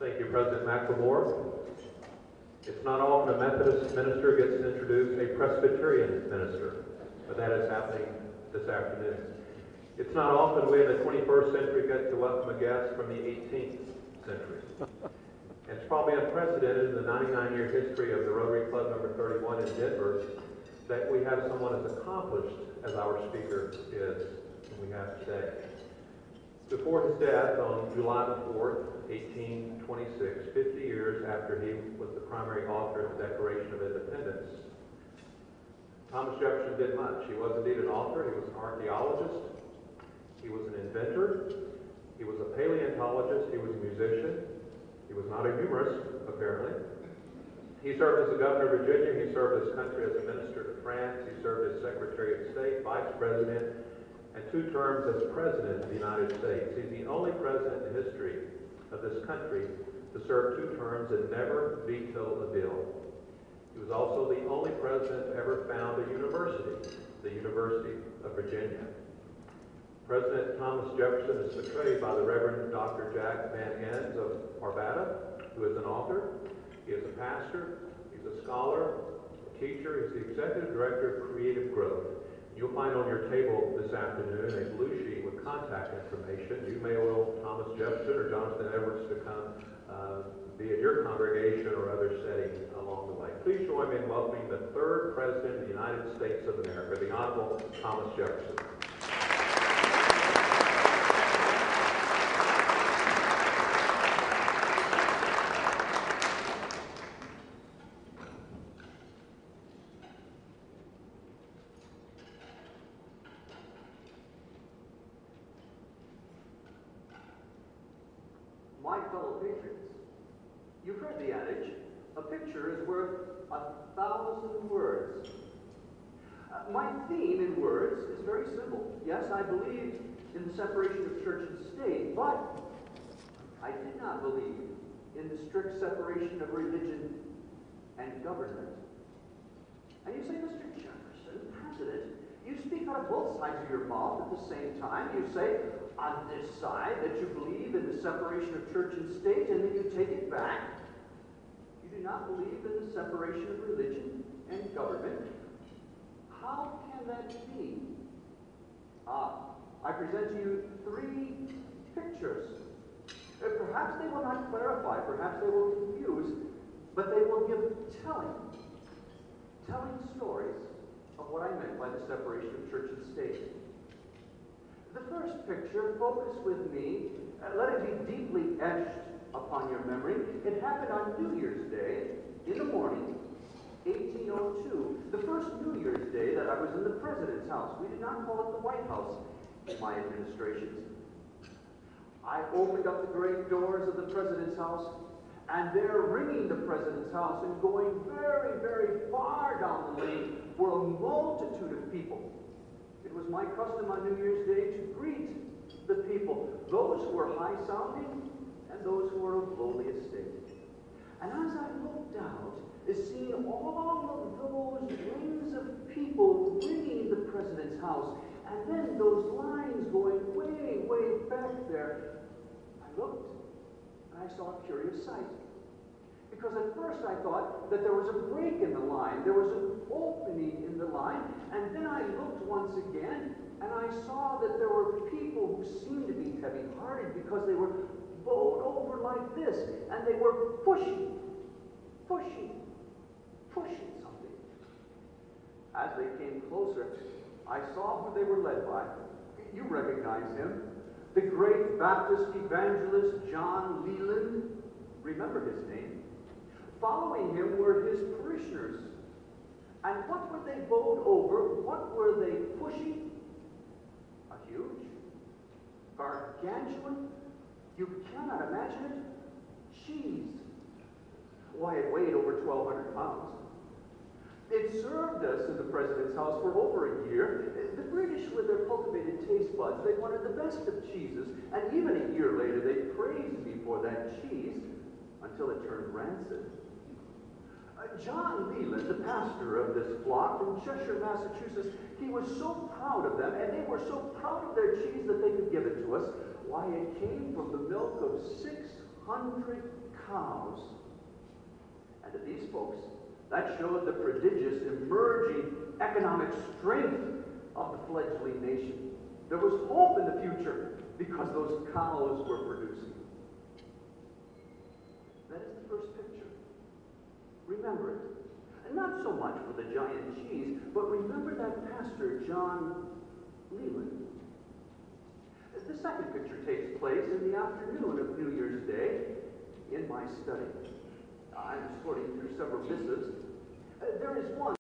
Thank you, President McLemore. It's not often a Methodist minister gets to introduce a Presbyterian minister, but that is happening this afternoon. It's not often we in the 21st century get to welcome a guest from the 18th century. And it's probably unprecedented in the 99-year history of the Rotary Club number 31 in Denver that we have someone as accomplished as our speaker is, and we have today. Before his death on July the 4th, 1826, 50 years after he was the primary author of the Declaration of Independence, Thomas Jefferson did much. He was indeed an author. He was an archaeologist. He was an inventor. He was a paleontologist. He was a musician. He was not a humorist, apparently. He served as the governor of Virginia. He served his country as a minister to France. He served as Secretary of State, Vice President, and 2 terms as President of the United States. He's the only president in the history of this country to serve 2 terms and never veto a bill. He was also the only president to ever found a university, the University of Virginia. President Thomas Jefferson is portrayed by the Reverend Dr. Jack Van Ens of Arvada, who is an author. He is a pastor, he's a scholar, a teacher, he's the executive director of creative growth. You'll find on your table this afternoon a blue sheet with contact information. You may will Thomas Jefferson or Jonathan Edwards to come, be in your congregation or other setting along the way. Please join me in welcoming the 3rd President of the United States of America, the Honorable Thomas Jefferson. My fellow patriots, you've heard the adage, a picture is worth 1,000 words. My theme in words is very simple. Yes, I believe in the separation of church and state, but I did not believe in the strict separation of religion and government. And you say, Mr. Jefferson, President, you speak out of both sides of your mouth at the same time. You say, on this side, that you believe in the separation of church and state, and then you take it back. You do not believe in the separation of religion and government. How can that be? I present to you 3 pictures. Perhaps they will not clarify, perhaps they will confuse, but they will give telling stories of what I meant by the separation of church and state. The first picture, focus with me, let it be deeply etched upon your memory. It happened on New Year's Day, in the morning, 1802, the first New Year's Day that I was in the President's house. We did not call it the White House in my administration. I opened up the great doors of the President's house, and there, ringing the President's house and going very, very far down the lane, were a multitude of people. It was my custom on New Year's Day to greet the people, those who were high-sounding and those who were of lowly estate. And as I looked out, seeing all of those rings of people ringing the President's house, and then those lines going way, way back there, I looked and I saw a curious sight. Because at first I thought that there was a break in the line, there was an opening in the line, and then I looked once again, and I saw that there were people who seemed to be heavy-hearted because they were bowed over like this, and they were pushing something. As they came closer, I saw who they were led by. You recognize him. The great Baptist evangelist John Leland. Remember his name. Following him were his parishioners. And what were they bowed over? What were they pushing? A huge, gargantuan, you cannot imagine it, cheese. Why, it weighed over 1,200 pounds. It served us in the President's house for over a year. The British, with their cultivated taste buds, they wanted the best of cheeses, and even a year later they praised me for that cheese until it turned rancid. John Leland, the pastor of this flock from Cheshire, Massachusetts, he was so proud of them, and they were so proud of their cheese that they could give it to us. Why, it came from the milk of 600 600 cows. And to these folks, that showed the prodigious emerging economic strength of the fledgling nation. There was hope in the future because those cows were producing. That is the first picture. Remember it. And not so much for the giant cheese, but remember that pastor, John Leland. The second picture takes place in the afternoon of New Year's Day in my study. I'm sorting through several missives. There is one